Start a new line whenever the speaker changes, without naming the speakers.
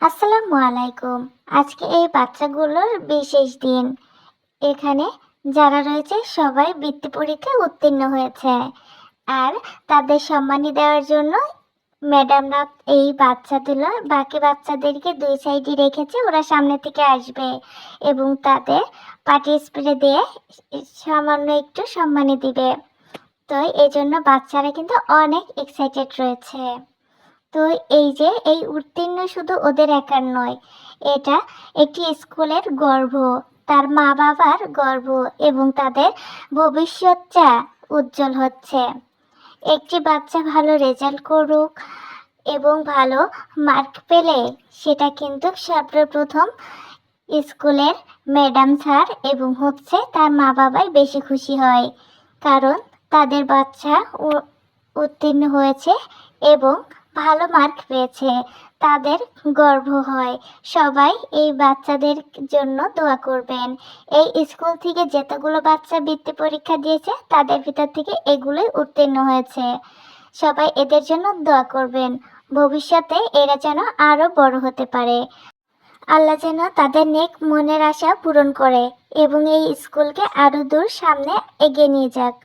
আসসালামু আলাইকুম। আজকে এই বাচ্চাগুলোর বিশেষ দিন। এখানে যারা রয়েছে সবাই বৃত্তি পরীক্ষায় উত্তীর্ণ হয়েছে। আর তাদের সম্মানী দেওয়ার জন্য ম্যাডামরা এই বাচ্চাগুলো বাকি বাচ্চাদেরকে দুই সাইডে রেখেছে, ওরা সামনে থেকে আসবে এবং তাদের পাটি স্প্রে দিয়ে সামান্য একটু সম্মানী দিবে। তো এই জন্য বাচ্চারা কিন্তু অনেক এক্সাইটেড রয়েছে। তো এই যে এই উত্তীর্ণ শুধু ওদের একার নয়, এটা একটি স্কুলের গর্ব, তার মা বাবার গর্ব এবং তাদের ভবিষ্যৎটা উজ্জ্বল হচ্ছে। একটি বাচ্চা ভালো রেজাল্ট করুক এবং ভালো মার্ক পেলে সেটা কিন্তু সর্বপ্রথম স্কুলের ম্যাডাম স্যার এবং তার মা বাবাই বেশি খুশি হয়, কারণ তাদের বাচ্চা উত্তীর্ণ হয়েছে এবং ভালো মার্ক পেয়েছে, তাদের গর্ব হয়। সবাই এই বাচ্চাদের জন্য দোয়া করবেন। এই স্কুল থেকে যতগুলো বাচ্চা বৃত্তি পরীক্ষা দিয়েছে তাদের ভিতর থেকে এগুলোই উত্তীর্ণ হয়েছে। সবাই এদের জন্য দোয়া করবেন, ভবিষ্যতে এরা যেন আরো বড় হতে পারে। আল্লাহ যেন তাদের নেক মনের আশা পূরণ করে এবং এই স্কুলকে আরো দূর সামনে এগিয়ে নিয়ে যাক।